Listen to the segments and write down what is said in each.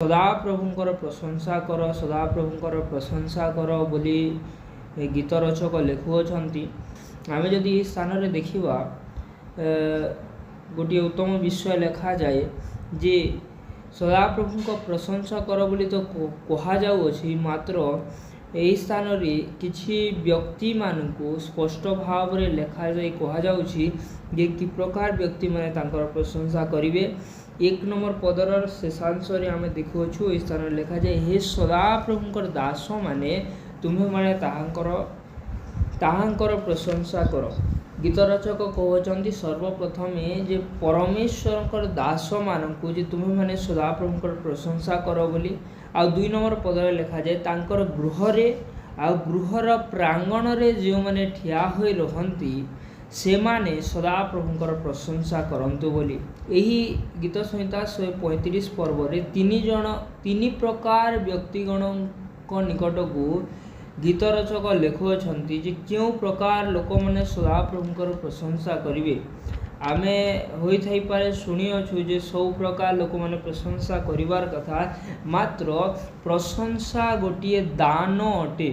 ସଦାପ୍ରଭୁଙ୍କର ପ୍ରଶଂସା କର, ସଦାପ୍ରଭୁଙ୍କର ପ୍ରଶଂସା କର ବୋଲି ଗୀତ ରଚକ ଲେଖୁଅଛନ୍ତି। ଆମେ ଯଦି ଏହି ସ୍ଥାନରେ ଦେଖିବା ଗୋଟିଏ ଉତ୍ତମ ବିଷୟ ଲେଖାଯାଏ ଯେ ସଦାପ୍ରଭୁଙ୍କ ପ୍ରଶଂସା କର ବୋଲି ତ କୁହାଯାଉଅଛି, ମାତ୍ର ଏହି ସ୍ଥାନରେ କିଛି ବ୍ୟକ୍ତିମାନଙ୍କୁ ସ୍ପଷ୍ଟ ଭାବରେ ଲେଖାଯାଇ କୁହାଯାଉଛି ଯେ କି ପ୍ରକାର ବ୍ୟକ୍ତିମାନେ ତାଙ୍କର ପ୍ରଶଂସା କରିବେ। 1 ନମ୍ବର ପଦର ଶେଷାଂଶରେ ଆମେ ଦେଖୁଅଛୁ, ଏହି ସ୍ଥାନରେ ଲେଖାଯାଏ, ହେ ସଦାପ୍ରଭୁଙ୍କର ଦାସମାନେ ତୁମ୍ଭେମାନେ ତାହାଙ୍କର ପ୍ରଶଂସା କର। ଗୀତ ରଚକ କହୁଛନ୍ତି ସର୍ବପ୍ରଥମେ ଯେ ପରମେଶ୍ୱରଙ୍କର ଦାସମାନଙ୍କୁ ଯେ ତୁମେମାନେ ସଦାପ୍ରଭୁଙ୍କର ପ୍ରଶଂସା କର ବୋଲି। ଆଉ 2 ନମ୍ବର ପଦରେ ଲେଖାଯାଏ ତାଙ୍କର ଗୃହରେ ଆଉ ଗୃହର ପ୍ରାଙ୍ଗଣରେ ଯେଉଁମାନେ ଠିଆ ହୋଇ ରହନ୍ତି ସେମାନେ ସଦାପ୍ରଭୁଙ୍କର ପ୍ରଶଂସା କରନ୍ତୁ ବୋଲି। ଏହି ଗୀତ ସଂହିତା 135 ପର୍ବରେ 3 ପ୍ରକାର ବ୍ୟକ୍ତିଗଣଙ୍କ ନିକଟକୁ ଗୀତ ରଚକ ଲେଖୁଅଛନ୍ତି ଯେ କେଉଁ ପ୍ରକାର ଲୋକମାନେ ସଦାପ୍ରଭୁଙ୍କର ପ୍ରଶଂସା କରିବେ। ଆମେ ହୋଇଥାଇପାରେ ଶୁଣିଅଛୁ ଯେ ସବୁ ପ୍ରକାର ଲୋକମାନେ ପ୍ରଶଂସା କରିବାର କଥା, ମାତ୍ର ପ୍ରଶଂସା ଗୋଟିଏ ଦାନ ଅଟେ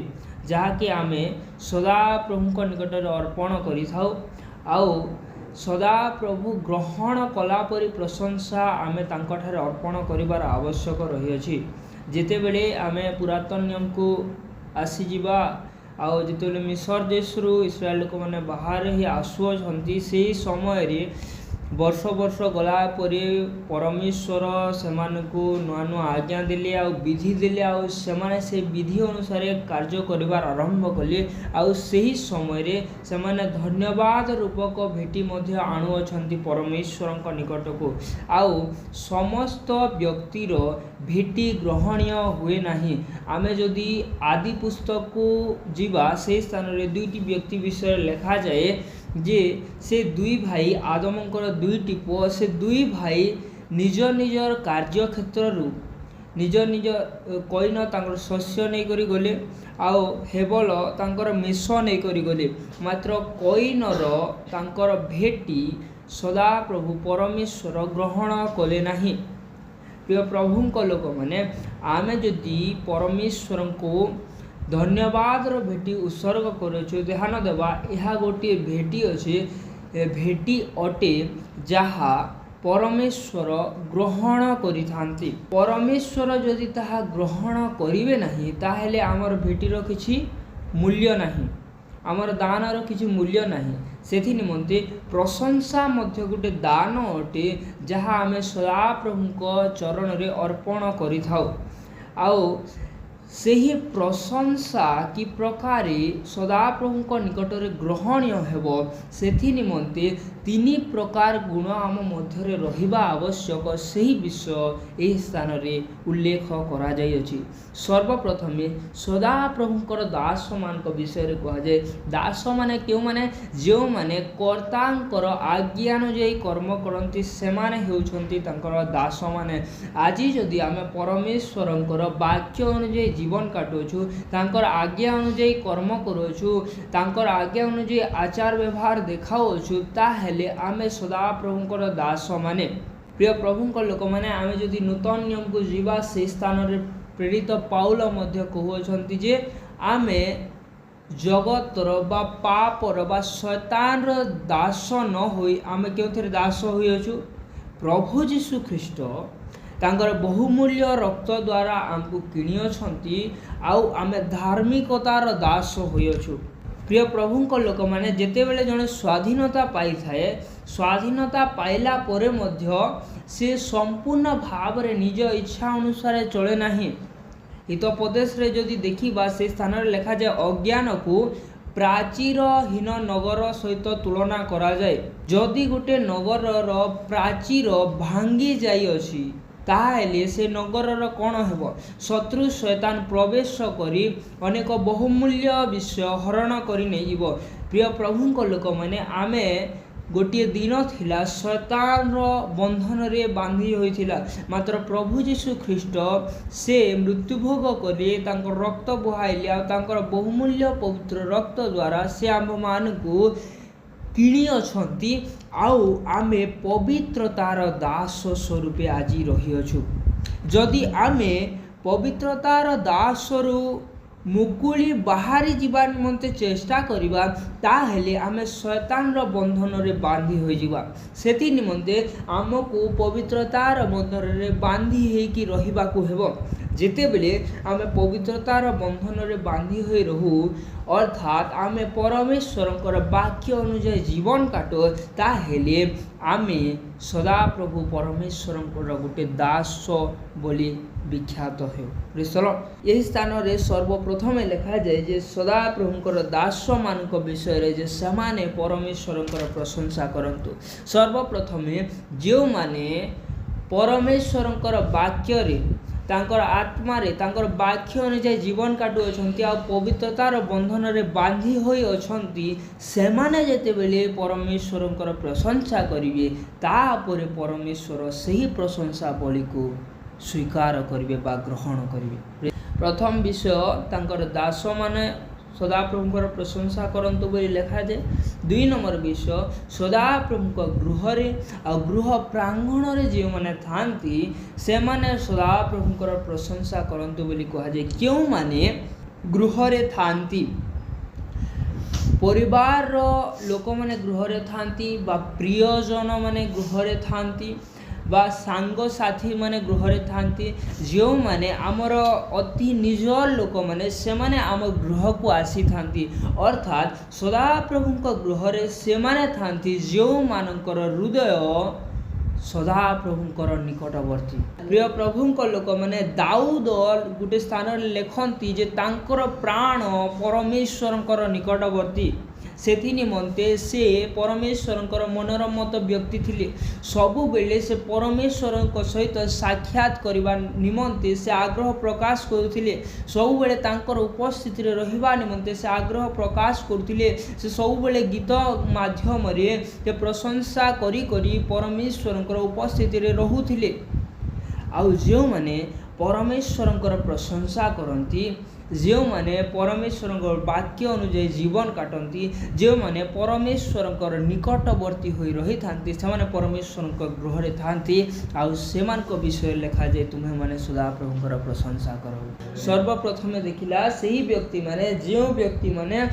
ଯାହାକି ଆମେ ସଦାପ୍ରଭୁଙ୍କ ନିକଟରେ ଅର୍ପଣ କରିଥାଉ। ଆଉ ସଦାପ୍ରଭୁ ଗ୍ରହଣ କଲା ପରି ପ୍ରଶଂସା ଆମେ ତାଙ୍କଠାରେ ଅର୍ପଣ କରିବାର ଆବଶ୍ୟକ ରହିଅଛି। ଯେତେବେଳେ ଆମେ ପୁରାତନ ନିୟମକୁ ଆସିଯିବା, ଆଉ ଯେତେବେଳେ ମିଶର ଦେଶରୁ ଇସ୍ରାଏଲ ଲୋକମାନେ ବାହାରେ ହିଁ ଆସୁଅଛନ୍ତି, ସେହି ସମୟରେ ବର୍ଷ ଗଲା ପରେ ପରମେଶ୍ୱର ସେମାନଙ୍କୁ ନୂଆ ଆଜ୍ଞା ଦେଲେ ଆଉ ବିଧି ଦେଲେ, ଆଉ ସେମାନେ ସେ ବିଧି ଅନୁସାରେ କାର୍ଯ୍ୟ କରିବାର ଆରମ୍ଭ କଲେ। ଆଉ ସେହି ସମୟରେ ସେମାନେ ଧନ୍ୟବାଦ ରୂପକ ଭେଟି ମଧ୍ୟ ଆଣୁଅଛନ୍ତି ପରମେଶ୍ୱରଙ୍କ ନିକଟକୁ। ଆଉ ସମସ୍ତ ବ୍ୟକ୍ତିର ଭେଟି ଗ୍ରହଣୀୟ ହୁଏ ନାହିଁ। ଆମେ ଯଦି ଆଦି ପୁସ୍ତକକୁ ଯିବା, ସେହି ସ୍ଥାନରେ 2ଟି ବ୍ୟକ୍ତି ବିଷୟରେ ଲେଖାଯାଏ ଯେ ସେ 2 ଭାଇ ଆଦମଙ୍କର 2ଟି ପୁଅ, ସେ 2 ଭାଇ ନିଜ ନିଜର କାର୍ଯ୍ୟକ୍ଷେତ୍ରରୁ ନିଜ କଇନ ତାଙ୍କର ଶସ୍ୟ ନେଇକରି ଗଲେ, ଆଉ ହେବଲ ତାଙ୍କର ମେଷ ନେଇକରି ଗଲେ, ମାତ୍ର କଇନର ତାଙ୍କର ଭେଟି ସଦାପ୍ରଭୁ ପରମେଶ୍ୱର ଗ୍ରହଣ କଲେ ନାହିଁ। ପ୍ରିୟ ପ୍ରଭୁଙ୍କ ଲୋକମାନେ, ଆମେ ଯଦି ପରମେଶ୍ୱରଙ୍କୁ ଧନ୍ୟବାଦର ଭେଟି ଉତ୍ସର୍ଗ କରୁଛୁ, ଧ୍ୟାନ ଦେବା ଏହା ଗୋଟିଏ ଭେଟି ଅଛି, ଭେଟି ଅଟେ ଯାହା ପରମେଶ୍ୱର ଗ୍ରହଣ କରିଥାନ୍ତି। ପରମେଶ୍ୱର ଯଦି ତାହା ଗ୍ରହଣ କରିବେ ନାହିଁ ତାହେଲେ ଆମର ଭେଟିର କିଛି ମୂଲ୍ୟ ନାହିଁ, ଆମର ଦାନର କିଛି ମୂଲ୍ୟ ନାହିଁ। ସେଥି ନିମନ୍ତେ ପ୍ରଶଂସା ମଧ୍ୟ ଗୋଟେ ଦାନ ଅଟେ ଯାହା ଆମେ ସଦାପ୍ରଭୁଙ୍କ ଚରଣରେ ଅର୍ପଣ କରିଥାଉ। ଆଉ ସେହି ପ୍ରଶଂସା କି ପ୍ରକାରେ ସଦାପ୍ରଭୁଙ୍କ ନିକଟରେ ଗ୍ରହଣୀୟ ହେବ, ସେଥି ନିମନ୍ତେ 3 ପ୍ରକାର ଗୁଣ ଆମ ମଧ୍ୟରେ ରହିବା ଆବଶ୍ୟକ। ସେହି ବିଷୟ ଏହି ସ୍ଥାନରେ ଉଲ୍ଲେଖ କରାଯାଇଅଛି। ସର୍ବପ୍ରଥମେ ସଦାପ୍ରଭୁଙ୍କର ଦାସମାନଙ୍କ ବିଷୟରେ କୁହାଯାଏ। ଦାସମାନେ କେଉଁମାନେ? ଯେଉଁମାନେ କର୍ତ୍ତାଙ୍କର ଆଜ୍ଞା ଅନୁଯାୟୀ କର୍ମ କରନ୍ତି, ସେମାନେ ହେଉଛନ୍ତି ତାଙ୍କର ଦାସମାନେ। ଆଜି ଯଦି ଆମେ ପରମେଶ୍ୱରଙ୍କର ବାକ୍ୟ ଅନୁଯାୟୀ ଜୀବନ କାଟୁଅଛୁ, ତାଙ୍କର ଆଜ୍ଞା ଅନୁଯାୟୀ କର୍ମ କରୁଅଛୁ, ତାଙ୍କର ଆଜ୍ଞା ଅନୁଯାୟୀ ଆଚାର ବ୍ୟବହାର ଦେଖାଉଅଛୁ, ତାହେଲେ ଆମେ ସଦାପ୍ରଭୁଙ୍କର ଦାସମାନେ। ପ୍ରିୟ ପ୍ରଭୁଙ୍କ ଲୋକମାନେ, ଆମେ ଯଦି ନୂତନ ନିୟମକୁ ଯିବା, ସେହି ସ୍ଥାନରେ ପ୍ରେରିତ ପାଉଲ ମଧ୍ୟ କହୁଅଛନ୍ତି ଯେ ଆମେ ଜଗତର ବା ପାପର ବା ଶୈତାନର ଦାସ ନ ହୋଇ ଆମେ କେଉଁଥିରେ ଦାସ ହୋଇଅଛୁ? ପ୍ରଭୁ ଯୀଶୁ ଖ୍ରୀଷ୍ଟ ତାଙ୍କର ବହୁମୂଲ୍ୟ ରକ୍ତ ଦ୍ୱାରା ଆମକୁ କିଣିଅଛନ୍ତି, ଆଉ ଆମେ ଧାର୍ମିକତାର ଦାସ ହୋଇଅଛୁ। ପ୍ରିୟ ପ୍ରଭୁଙ୍କ ଲୋକମାନେ, ଯେତେବେଳେ ଜଣେ ସ୍ୱାଧୀନତା ପାଇଥାଏ, ସ୍ୱାଧୀନତା ପାଇଲା ପରେ ମଧ୍ୟ ସେ ସମ୍ପୂର୍ଣ୍ଣ ଭାବରେ ନିଜ ଇଚ୍ଛା ଅନୁସାରେ ଚଳେ ନାହିଁ। ହିତୋପଦେଶରେ ଯଦି ଦେଖିବା, ସେ ସ୍ଥାନରେ ଲେଖାଯାଏ ଅଜ୍ଞାନକୁ ପ୍ରାଚୀରହୀନ ନଗର ସହିତ ତୁଳନା କରାଯାଏ। ଯଦି ଗୋଟେ ନଗରର ପ୍ରାଚୀର ଭାଙ୍ଗି ଯାଇଅଛି, ତାହେଲେ ସେ ନଗରର କ'ଣ ହେବ? ଶତ୍ରୁ ଶୈତାନ ପ୍ରବେଶ କରି ଅନେକ ବହୁମୂଲ୍ୟ ବିଷୟ ହରଣ କରି ନେଇଯିବ। ପ୍ରିୟ ପ୍ରଭୁଙ୍କ ଲୋକମାନେ, ଆମେ ଗୋଟିଏ ଦିନ ଥିଲା ଶୈତାନର ବନ୍ଧନରେ ବାନ୍ଧି ହୋଇଥିଲା, ମାତ୍ର ପ୍ରଭୁ ଯୀଶୁ ଖ୍ରୀଷ୍ଟ ସେ ମୃତ୍ୟୁଭୋଗ କରି ତାଙ୍କ ରକ୍ତ ବୁହାଇଲେ, ଆଉ ତାଙ୍କର ବହୁମୂଲ୍ୟ ପବିତ୍ର ରକ୍ତ ଦ୍ୱାରା ସେ ଆମ୍ଭମାନଙ୍କୁ କିଣିଅଛନ୍ତି, ଆଉ ଆମେ ପବିତ୍ରତାର ଦାସ ସ୍ୱରୂପେ ଆଜି ରହିଅଛୁ। जदि आमे पवित्रतार दासरू मुकुली बाहरी जीवा निमंते चेष्टा करिबा ताहेले आमे शैतानर बंधन रे बांधी होई जीवा। सेति निमंते आमको पवित्रतार बंधन रे बांधी हेकी रहिबा को हेबो। जेते बेले आमे पवित्रतार बंधन रे बांधी होई रहू अर्थात आमे परमेश्वरकर वाक्य अनुसार जीवन काटो ताहेले आमे सदा प्रभु परमेश्वरकर गोटे दास बोली विख्यात हो। यही स्थान रे सर्वप्रथम लिखा जाए जे सदा प्रभुकर दास मानक विषय जे सेमाने परमेश्वरकर प्रशंसा करंतु। सर्वप्रथम जो माने परमेश्वरकर वाक्य रे तांकर आत्मा रे तांकर वाक्य अनुसार जीवन काटु अछंती आ पवित्रतार बंधन रे बांधी होई अछंती सेमाने जेते बेले परमेश्वरकर प्रशंसा करिवे तापरे परमेश्वर सही प्रशंसा बलि को स्वीकार करिवे बा ग्रहण करिवे। प्रथम विषय तांकर दास माने सदा प्रभुकर प्रशंसा करंतु बोली लिखा जाए। 2 नंबर विषय सदा प्रभुक गृह रे आ गृह प्रांगण रे जे माने थांती से माने सदा प्रभुकर प्रशंसा करंतु बोली कहा जाए। क्यों माने गृह रे थांती परिवार रो लोक माने गृह रे थांती बा प्रियजन माने गृह रे थांती बा सांग साथी माने गृह रे थांती जो माने आमर अति निज लोक माने से माने आम गृह को आसी थांती अर्थात सदा प्रभुक गृह रे से माने थांती जो मानकर हृदय सदा प्रभुकर निकटवर्ती। प्रिय प्रभुक लोक माने दाऊद गोटे स्थान लेखंती जे तांकर प्राण परमेश्वरकर निकटवर्ती सेथि निमंते से परमेश्वरकर मनोरमत व्यक्ति थिले। सबु बेले से परमेश्वर सहित साक्षात करबा निमंते से आग्रह प्रकाश करुथिले। सबु बेले तांकर उपस्थिति रे रहिबा निमंते से आग्रह प्रकाश करुथिले। से सबु बेले गीत माध्यम रे ते प्रशंसा करी करी परमेश्वरकर उपस्थिति रे रहुथिले। आउ जो माने परमेश्वरकर प्रशंसा करंती जो माने परमेश्वरकर वाक्य अनुसार जीवन काटंती जो माने परमेश्वरकर निकटवर्ती होई रही थांती से माने परमेश्वरकर गृह रे थांती आउ सेमानक विषय लिखा जाए तुम्हें माने सदा प्रभुकर प्रशंसा करो। सर्वप्रथम देखिला सही व्यक्ति माने जो व्यक्ति माने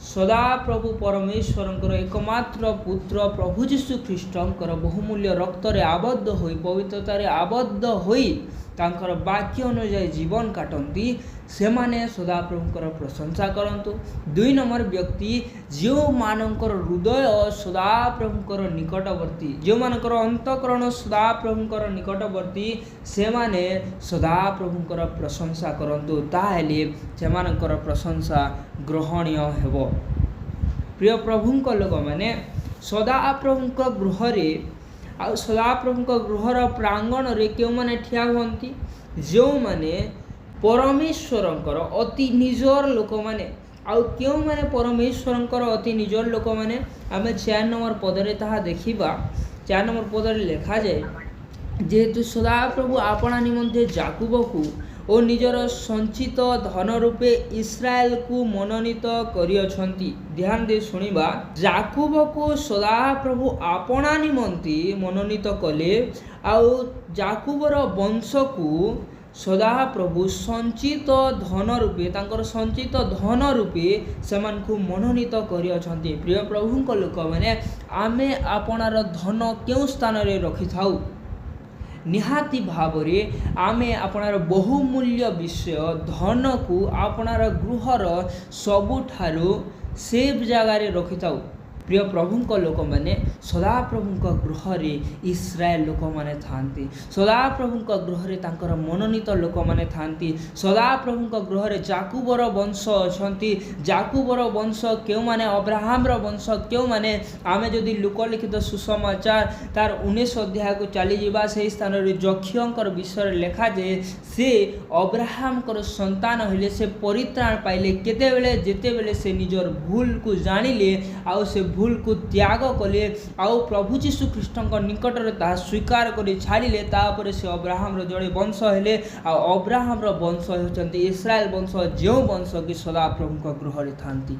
सदा प्रभु परमेश्वरकर एकमात्र पुत्र प्रभु यीशु ख्रीष्टंकर बहुमूल्य रक्त रे आबद्ध होई पवित्रता रे आबद्ध होई तांकर वाक्य अनुसार जीवन काटंती से माने सदा प्रभुकर प्रशंसा करंतु। 2 नंबर व्यक्ति जो मानकर हृदय सदा प्रभुकर निकटवर्ती जो मानकर अंतःकरण सदा प्रभुकर निकटवर्ती से माने सदा प्रभुकर प्रशंसा करंतु ताहेले से मानकर प्रशंसा ग्रहणीय हेबो। प्रिय प्रभुक लोक माने सदा प्रभुक गृह रे आ सदा प्रभुक गृहर प्रांगण रे क्यों माने ठिया हुअंती जो माने परमेश्वरंकर अति निजर लोक माने आउ क्यों माने परमेश्वरंकर अति निजर लोक माने आमे 4 नंबर पदरे ताहा देखिबा। 4 नंबर पदरे लिखा जाए जेहेतु सदा प्रभु आपणा निमंते जाकुब को और निजर संचित धन रूपे इस्राएल को मनोनीत करियछंती। ध्यान दे सुनिबा जाकुब को सदा प्रभु आपणा निमंते मनोनीत कले आउ जाकुबर वंश को सदा प्रभु संचित धन रूपे तांकर संचित धन रूपे समान को मनोनीत करियछंती। प्रिय प्रभुक लोक माने आमे आपणार धन केउ स्थान रे रखि थाउ निहाती भाव रे आमे आपणार बहुमूल्य विषय धन को आपणार गृहर सबुठारु सेफ जगह रे रखि थाउ। प्रिय प्रभुक लोक माने सदा प्रभुक गृह रे इस्राएल लोक माने थांती सदा प्रभुक गृह रे तांकर मनोनीत लोक माने थांती सदा प्रभुक गृह रे जाकुबर वंश अछंती। जाकुबर वंश क्यों माने अब्राहम रो वंश क्यों माने आमे जदि लोकलिखित सुसमाचार तार 19 अध्याय को चली जीवा से स्थान रे जक्षियंकर विषय लिखा जे से अब्राहम कर संतान होले से परित्राण पाइले केते बेले जेते बेले से निजर भूल को जानिले आउ से भूल को त्याग कले आउ प्रभु यीशु ख्रीष्टंक निकट रे ता स्वीकार करि छाड़िले तापर से अब्राहम रो जड़े वंश हेले आ अब्राहम रो वंश होचंती इस्राएल वंश जो वंश कि सदा प्रभुक गृह रे थांती।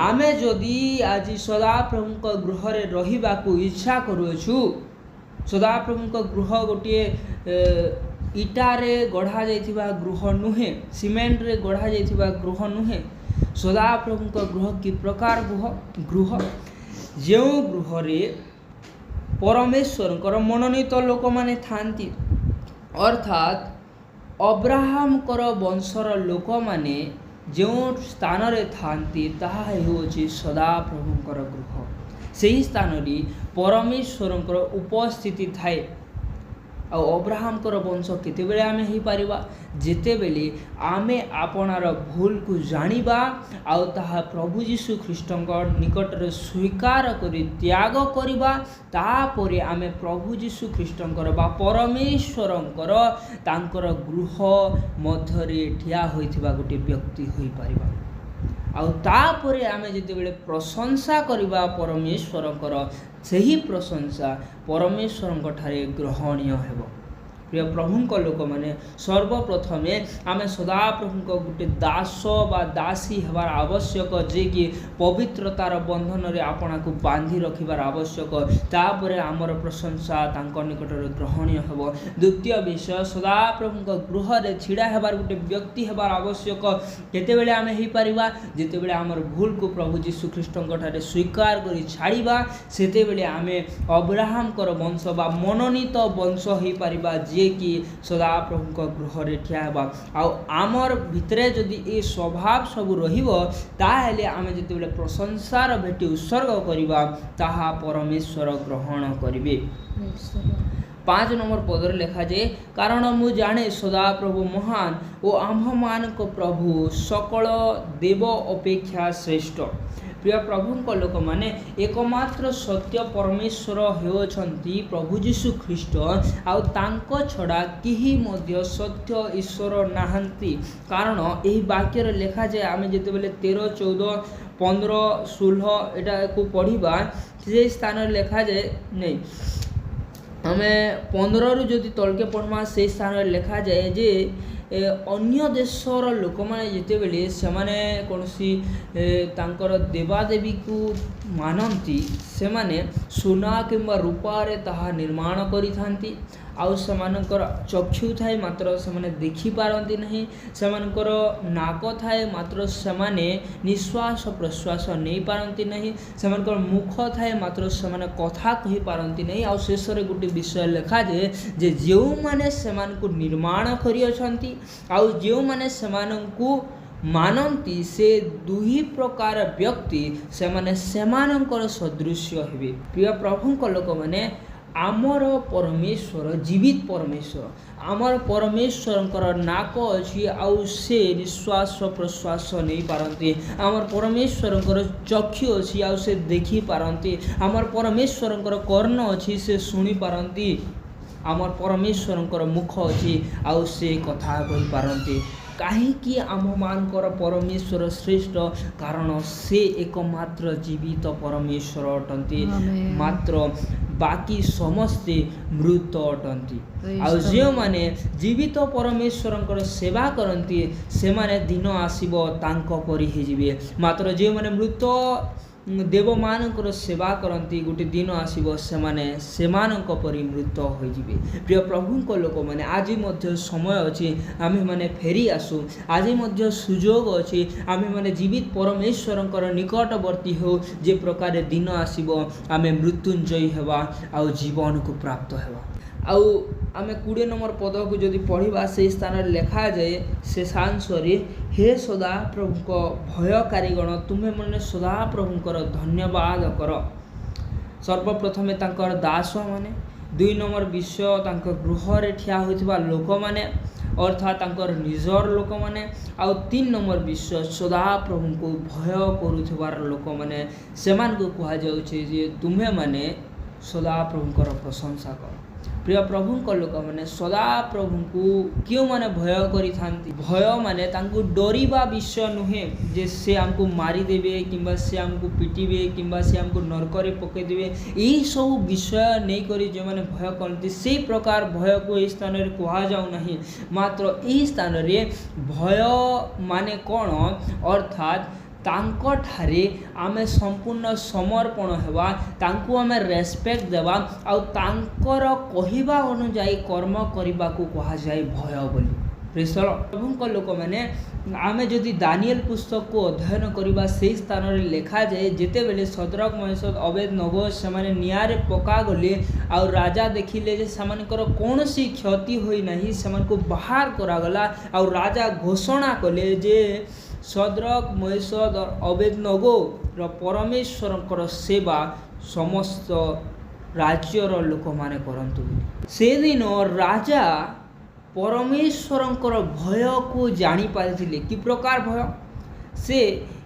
आमे जदि आज सदा प्रभुक गृह रे रहिबा को इच्छा करूछु सदा प्रभुक गृह गोटे ଇଟାରେ ଗଢ଼ା ଯାଇଥିବା ଗୃହ ନୁହେଁ, ସିମେଣ୍ଟରେ ଗଢ଼ା ଯାଇଥିବା ଗୃହ ନୁହେଁ। ସଦାପ୍ରଭୁଙ୍କ ଗୃହ କି ପ୍ରକାର ଗୃହ? ଯେଉଁ ଗୃହରେ ପରମେଶ୍ୱରଙ୍କର ମନୋନୀତ ଲୋକମାନେ ଥାନ୍ତି, ଅର୍ଥାତ୍ ଅବ୍ରାହମଙ୍କର ବଂଶର ଲୋକମାନେ ଯେଉଁ ସ୍ଥାନରେ ଥାନ୍ତି ତାହା ହେଉଅଛି ସଦାପ୍ରଭୁଙ୍କର ଗୃହ। ସେହି ସ୍ଥାନରେ ପରମେଶ୍ୱରଙ୍କର ଉପସ୍ଥିତି ଥାଏ। ଆଉ ଅବ୍ରାହମଙ୍କର ବଂଶ କେତେବେଳେ ଆମେ ହେଇପାରିବା? ଯେତେବେଳେ ଆମେ ଆପଣାର ଭୁଲକୁ ଜାଣିବା ଆଉ ତାହା ପ୍ରଭୁ ଯୀଶୁ ଖ୍ରୀଷ୍ଟଙ୍କ ନିକଟରେ ସ୍ୱୀକାର କରି ତ୍ୟାଗ କରିବା। ତାପରେ ଆମେ ପ୍ରଭୁ ଯୀଶୁ ଖ୍ରୀଷ୍ଟଙ୍କର ବା ପରମେଶ୍ୱରଙ୍କର ତାଙ୍କର ଗୃହ ମଧ୍ୟରେ ଠିଆ ହୋଇଥିବା ଗୋଟିଏ ବ୍ୟକ୍ତି ହୋଇପାରିବା। ଆଉ ତାପରେ ଆମେ ଯେତେବେଳେ ପ୍ରଶଂସା କରିବା ପରମେଶ୍ୱରଙ୍କର, ସେହି ପ୍ରଶଂସା ପରମେଶ୍ୱରଙ୍କ ଠାରେ ଗ୍ରହଣୀୟ ହେବ। ପ୍ରିୟ ପ୍ରଭୁଙ୍କ ଲୋକମାନେ, ସର୍ବପ୍ରଥମେ ଆମେ ସଦାପ୍ରଭୁଙ୍କ ଗୋଟେ ଦାସ ବା ଦାସୀ ହେବାର ଆବଶ୍ୟକ, ଯିଏକି ପବିତ୍ରତାର ବନ୍ଧନରେ ଆପଣାକୁ ବାନ୍ଧି ରଖିବାର ଆବଶ୍ୟକ। ତାପରେ ଆମର ପ୍ରଶଂସା ତାଙ୍କ ନିକଟରେ ଗ୍ରହଣୀୟ ହେବ। ଦ୍ୱିତୀୟ ବିଷୟ, ସଦାପ୍ରଭୁଙ୍କ ଗୃହରେ ଛିଡ଼ା ହେବାର ଗୋଟେ ବ୍ୟକ୍ତି ହେବାର ଆବଶ୍ୟକ। କେତେବେଳେ ଆମେ ହେଇପାରିବା? ଯେତେବେଳେ ଆମର ଭୁଲକୁ ପ୍ରଭୁ ଯୀଶୁ ଖ୍ରୀଷ୍ଟଙ୍କ ଠାରେ ସ୍ୱୀକାର କରି ଛାଡ଼ିବା, ସେତେବେଳେ ଆମେ ଅବ୍ରାହମଙ୍କର ବଂଶ ବା ମନୋନୀତ ବଂଶ ହେଇପାରିବା, ଯିଏକି ସଦାପ୍ରଭୁଙ୍କ ଗୃହରେ ଠିଆ ହେବା। ଆଉ ଆମର ଭିତରେ ଯଦି ଏ ସ୍ୱଭାବ ସବୁ ରହିବ, ତାହେଲେ ଆମେ ଯେତେବେଳେ ପ୍ରଶଂସାର ଭେଟି ଉତ୍ସର୍ଗ କରିବା, ତାହା ପରମେଶ୍ୱର ଗ୍ରହଣ କରିବେ। 5 নম্বর ପଦରେ ଲେଖାଯାଏ, କାରଣ ମୁଁ ଜାଣେ ସଦାପ୍ରଭୁ ମହାନ ଓ ଆମ୍ଭମାନଙ୍କ ପ୍ରଭୁ ସକଳ ଦେବ ଅପେକ୍ଷା ଶ୍ରେଷ୍ଠ। ପ୍ରିୟ ପ୍ରଭୁଙ୍କ ଲୋକମାନେ, ଏକମାତ୍ର ସତ୍ୟ ପରମେଶ୍ୱର ହେଉଛନ୍ତି ପ୍ରଭୁ ଯୀଶୁ ଖ୍ରୀଷ୍ଟ। ଆଉ ତାଙ୍କ ଛଡ଼ା କେହି ମଧ୍ୟ ସତ୍ୟ ଈଶ୍ୱର ନାହାନ୍ତି। କାରଣ ଏହି ବାକ୍ୟରେ ଲେଖାଯାଏ, ଆମେ ଯେତେବେଳେ 13, 14, 15, 16 ଏଟାକୁ ପଢ଼ିବା, ସେ ସ୍ଥାନରେ ଲେଖାଯାଏ ନେଇ ଆମେ 15ରୁ ଯଦି ତଳକେ ପଢ଼ିବା, ସେହି ସ୍ଥାନରେ ଲେଖାଯାଏ ଯେ ଅନ୍ୟ ଦେଶର ଲୋକମାନେ ଯେତେବେଳେ ସେମାନେ କୌଣସି ତାଙ୍କର ଦେବାଦେବୀକୁ ମାନନ୍ତି, ସେମାନେ ସୁନା କିମ୍ବା ରୂପାରେ ତାହା ନିର୍ମାଣ କରିଥାନ୍ତି। ଆଉ ସେମାନଙ୍କର ଚକ୍ଷୁ ଥାଏ, ମାତ୍ର ସେମାନେ ଦେଖିପାରନ୍ତି ନାହିଁ। ସେମାନଙ୍କର ନାକ ଥାଏ, ମାତ୍ର ସେମାନେ ନିଶ୍ୱାସ ପ୍ରଶ୍ୱାସ ନେଇପାରନ୍ତି ନାହିଁ। ସେମାନଙ୍କର ମୁଖ ଥାଏ, ମାତ୍ର ସେମାନେ କଥା କହିପାରନ୍ତି ନାହିଁ। ଆଉ ଶେଷରେ ଗୋଟେ ବିଷୟ ଲେଖାଯାଏ ଯେ ଯେଉଁମାନେ ସେମାନଙ୍କୁ ନିର୍ମାଣ କରିଅଛନ୍ତି ଆଉ ଯେଉଁମାନେ ସେମାନଙ୍କୁ ମାନନ୍ତି, ସେ ଦୁଇ ପ୍ରକାର ବ୍ୟକ୍ତି, ସେମାନେ ସେମାନଙ୍କର ସଦୃଶ୍ୟ ହେବେ। ପ୍ରିୟ ପ୍ରଭୁଙ୍କ ଲୋକମାନେ, ଆମର ପରମେଶ୍ୱର ଜୀବିତ ପରମେଶ୍ୱର। ଆମର ପରମେଶ୍ୱରଙ୍କର ନାକ ଅଛି ଆଉ ସେ ନିଶ୍ୱାସ ପ୍ରଶ୍ୱାସ ନେଇପାରନ୍ତି। ଆମର ପରମେଶ୍ୱରଙ୍କର ଚକ୍ଷୁ ଅଛି ଆଉ ସେ ଦେଖିପାରନ୍ତି। ଆମର ପରମେଶ୍ୱରଙ୍କର କର୍ଣ୍ଣ ଅଛି, ସେ ଶୁଣିପାରନ୍ତି। ଆମର ପରମେଶ୍ୱରଙ୍କର ମୁଖ ଅଛି ଆଉ ସେ କଥା କହିପାରନ୍ତି। କାହିଁକି ଆମମାନଙ୍କର ପରମେଶ୍ୱର ଶ୍ରେଷ୍ଠ? କାରଣ ସେ ଏକମାତ୍ର ଜୀବିତ ପରମେଶ୍ୱର ଅଟନ୍ତି, ମାତ୍ର ବାକି ସମସ୍ତେ ମୃତ ଅଟନ୍ତି। ଆଉ ଯେଉଁମାନେ ଜୀବିତ ପରମେଶ୍ୱରଙ୍କର ସେବା କରନ୍ତି, ସେମାନେ ଦିନ ଆସିବ ତାଙ୍କ ପରି ହେଇଯିବେ। ମାତ୍ର ଯେଉଁମାନେ ମୃତ ଦେବମାନଙ୍କର ସେବା କରନ୍ତି, ଗୋଟେ ଦିନ ଆସିବ ସେମାନେ ସେମାନଙ୍କ ପରି ମୃତ ହୋଇଯିବେ। ପ୍ରିୟ ପ୍ରଭୁଙ୍କ ଲୋକମାନେ, ଆଜି ମଧ୍ୟ ସମୟ ଅଛି ଆମେମାନେ ଫେରି ଆସୁ। ଆଜି ମଧ୍ୟ ସୁଯୋଗ ଅଛି ଆମେମାନେ ଜୀବିତ ପରମେଶ୍ୱରଙ୍କର ନିକଟବର୍ତ୍ତୀ ହେଉ। ଯେ ପ୍ରକାର ଦିନ ଆସିବ ଆମେ ମୃତ୍ୟୁଞ୍ଜୟୀ ହେବା ଆଉ ଜୀବନକୁ ପ୍ରାପ୍ତ ହେବା। ଆଉ ଆମେ 20 নম্বর ପଦକୁ ଯଦି ପଢ଼ିବା, ସେହି ସ୍ଥାନରେ ଲେଖାଯାଏ ଶେଷାଂଶରେ, ହେ ସଦାପ୍ରଭୁଙ୍କ ଭୟକାରୀଗଣ, ତୁମେମାନେ ସଦାପ୍ରଭୁଙ୍କର ଧନ୍ୟବାଦ କର। ସର୍ବପ୍ରଥମେ ତାଙ୍କର ଦାସମାନେ, 2 নম্বର ବିଷୟ ତାଙ୍କ ଗୃହରେ ଠିଆ ହୋଇଥିବା ଲୋକମାନେ, ଅର୍ଥାତ୍ ତାଙ୍କର ନିଜର ଲୋକମାନେ। ଆଉ 3 নম্বର ବିଷୟ ସଦାପ୍ରଭୁଙ୍କୁ ଭୟ କରୁଥିବାର ଲୋକମାନେ। ସେମାନଙ୍କୁ କୁହାଯାଉଛି ଯେ ତୁମେମାନେ ସଦାପ୍ରଭୁଙ୍କର ପ୍ରଶଂସା କର। ପ୍ରିୟ ପ୍ରଭୁଙ୍କ ଲୋକମାନେ, ସଦାପ୍ରଭୁଙ୍କୁ କେଉଁମାନେ ଭୟ କରିଥାନ୍ତି? ଭୟ ମାନେ ତାଙ୍କୁ ଡରିବା ବିଷୟ ନୁହେଁ ଯେ ସେ ଆମକୁ ମାରିଦେବେ କିମ୍ବା ସେ ଆମକୁ ପିଟିବେ କିମ୍ବା ସେ ଆମକୁ ନର୍କରେ ପକାଇଦେବେ। ଏହିସବୁ ବିଷୟ ନେଇକରି ଯେଉଁମାନେ ଭୟ କରନ୍ତି, ସେହି ପ୍ରକାର ଭୟକୁ ଏହି ସ୍ଥାନରେ କୁହାଯାଉ ନାହିଁ। ମାତ୍ର ଏହି ସ୍ଥାନରେ ଭୟ ମାନେ କ'ଣ? ଅର୍ଥାତ୍ तांको ठारे आमे संपूर्ण समर्पण हेबा, तांको आमे रेस्पेक्ट देबा आउ तांकर कहिबा अनुसार कर्म करबा को कहा जाय भय बोली। प्रभुଙ୍କ ଲୋକମାନେ आमे जदि दानिएल पुस्तक को अध्ययन करबा से स्थान रे लिखा जाए जेतेबेले सदरक मेशक अबेदनगो सेमाने नियारे पका गले आउ राजा देखिले जे सेमानकर कोनोसी क्षति होई नाही, सेमानको बाहर करा गला आउ राजा घोषणा कले जे सदरक मेशक और अबेदनगो र परमेश्वरकर सेवा समस्त राज्यर लोक माने करंतु। से दिन राजा परमेश्वरंकर भय को जानी पारिथिले। कि प्रकार भय? से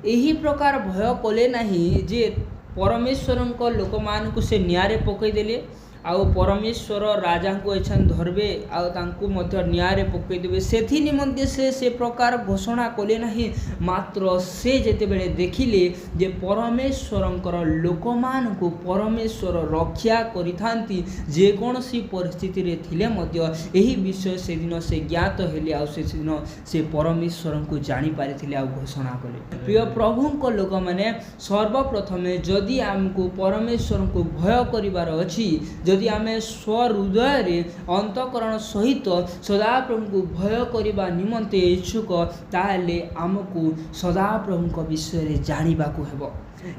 यही प्रकार भय कले नहीं जे परमेश्वरंक लोक मान को से न्यारे पकई देले आउ परमेश्वर राजा को एछन धरबे आउ तांको मध्य न्यारे पकई देबे, सेथि निमंते से प्रकार घोषणा कले नहीं। मात्र से जेते बेले देखिले जे परमेश्वरंकर लोक मान को परमेश्वर रक्षा करिथांती जे कोनसी परिस्थिति रे थिले मध्य एही विषय से दिन से ज्ञात हेले आउ से दिन से परमेश्वर को जानी पारिथिले आउ घोषणा कले। प्रिय प्रभुंक लोक माने सर्वप्रथमे जदि हमको परमेश्वर को भय करिवार अछि, जदि आमे स्वहृदय रे अंतकरण सहित सदाप्रभु को भय करिबा निमंते इच्छुक, ताले आमको सदाप्रभु विषय रे जानिबा को हेबो।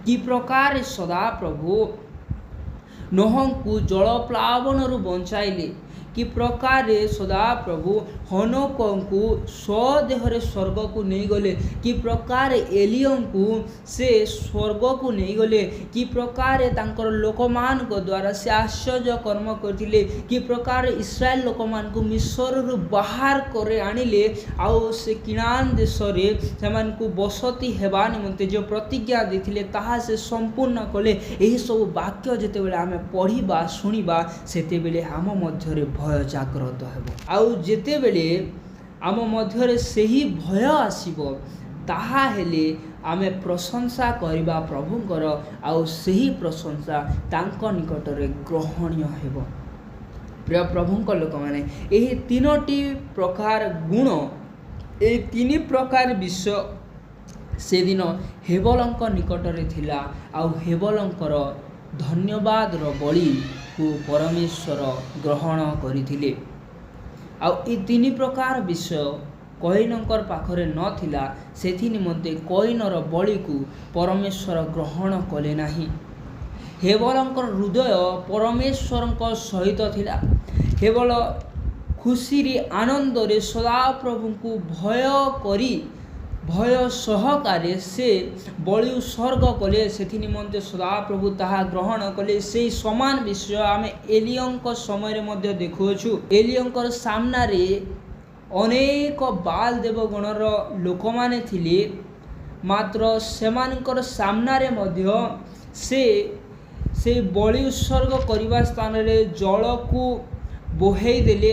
कि प्रकार सदाप्रभु नोह को जलप्लावन रु बंचाइले, कि प्रकार सदाप्रभु हनोक को स्वदेहरे स्वर्ग को नहीं गले, कि प्रकार एलियम को से स्वर्ग को नहीं गले, कि प्रकार तांकर लोकमान को द्वारा से आश्चर्य कर्म करथिले, कि प्रकार इस्राएल लोकमान को मिस्र रु बाहर करे आनिले आउ से किनान देश रे सेमान को बसती हेबा निमंते जो प्रतिज्ञा देथिले ताहा से संपूर्ण कले। एही सब वाक्य जेते बेले आमे पढ़िबा सुनिबा सेते बेले हम मध्य रे भय जागृत हेबो आउ जेते बेले आम मध्य सही भय आसीबो ताहा हेले आमे प्रशंसा करिबा प्रभुंकर आउ सही प्रशंसा तांको निकट रे ग्रहणीय हेबो। प्रिय प्रभुंक लोक माने एही तीनोटी प्रकार गुण ए तीन प्रकार विषय से दिन हेबलंक निकट रे थिला आउ हेबलंकर धन्यवाद रो बलि को परमेश्वर ग्रहण करिथिले। आउ ए तीन प्रकार विषय कईनकर पाखरे नथिला, सेथि निमंते कईनर बलि को परमेश्वर ग्रहण कले नाही। हेबलंकर हृदय परमेश्वरंक सहित थिला। हेबल खुशी रे आनंद रे सदा प्रभु को भय सहकारे से बलि उत्सर्ग कले, सेथि निमंते सदा प्रभु ताहा ग्रहण कले। से समान विषय आमे एलियंक समय मध्य देखुछु। एलियंकर सामना रे अनेक बाल देवगणर लोक माने थिले, मात्र सेमानकर सामना रे मध्य से बलि उत्सर्ग करिबा स्थान रे जल को बोहेई देले,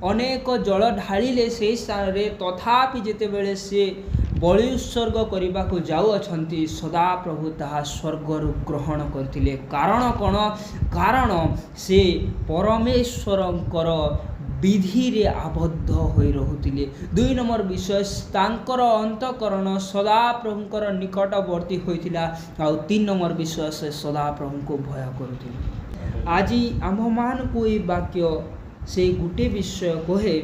अनेक जल ढालिले से स्थान रे, तथापि जेते बेले से बलि उत्सर्ग करने को जाऊ अछंती सदा प्रभु ताहा स्वर्गरु ग्रहण करथिले। कारण कौन? कारण से परमेश्वरंकर विधि रे आबद्ध होई रहुतिले। 2 नंबर विषय तांकर अंतकरण सदा प्रभुंकर निकटवर्ती होइतिला आउ 3 नंबर विषय से सदा प्रभु को भय करुतिले। आज आम मान को ये वाक्य से गुटे विषय कहे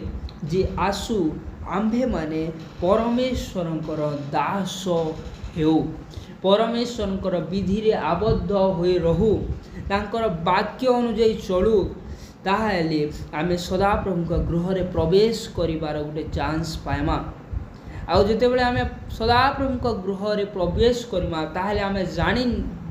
जे आसु आम्भे माने परमेश्वरंकर दास हेउ, परमेश्वरंकर विधि रे आबद्ध होई रहू, तांकर वाक्य अनुଯାयी चलू, ताहेले आमे सदा प्रभुंक गृह रे प्रवेश करिबार गुटे चांस पाएमा। आउ जेते बेले आमे सदा प्रभुंक गृह रे प्रवेश करिमा ताहेले आमे जानि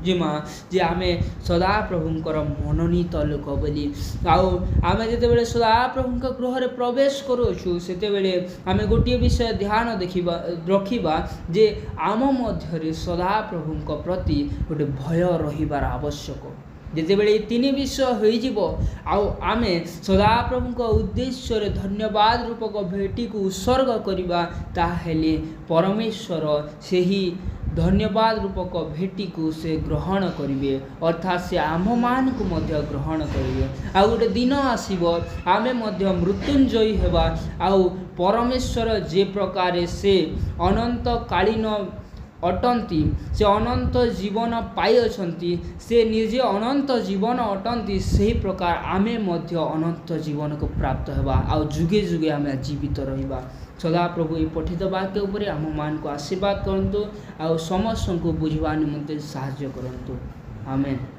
जिमा जे आमे सदा प्रभुंकर मनोनीत लोक बोली। आउ आमे जेते बेले सदा प्रभुंक गृह रे प्रवेश करूछु सेते बेले आमे गोटे विषय ध्यान देखिबा रखिबा जे आम मध्य रे सदा प्रभुंक प्रति गोटे भय रहिबार आवश्यक। जेते बेले 3 विषय होई जिवो आउ आमे सदा प्रभुंक उद्देश्य रे धन्यवाद रूपक भेटी को उत्सर्ग करिबा, ताहेले परमेश्वर सेही धन्यवाद रूपक भेटी को से ग्रहण करिवे, अर्थात से आम मान को मध्य ग्रहण करिवे। आ गोटे दिन आसीबो आमे मध्य मृत्युंजयी हेबा आउ परमेश्वर जे प्रकार से अनंत कालीन ଅଟନ୍ତି, ସେ ଅନନ୍ତ ଜୀବନ ପାଇଅଛନ୍ତି, ସେ ନିଜେ ଅନନ୍ତ ଜୀବନ ଅଟନ୍ତି, ସେହି ପ୍ରକାର ଆମେ ମଧ୍ୟ ଅନନ୍ତ ଜୀବନକୁ ପ୍ରାପ୍ତ ହେବା ଆଉ ଯୁଗେ ଯୁଗେ ଆମେ ଜୀବିତ ରହିବା। ସଦାପ୍ରଭୁ ଏହି ପଠିତ ବାକ୍ୟ ଉପରେ ଆମମାନଙ୍କୁ ଆଶୀର୍ବାଦ କରନ୍ତୁ ଆଉ ସମସ୍ତଙ୍କୁ ବୁଝିବା ନିମନ୍ତେ ସାହାଯ୍ୟ କରନ୍ତୁ। ଆମେନ୍।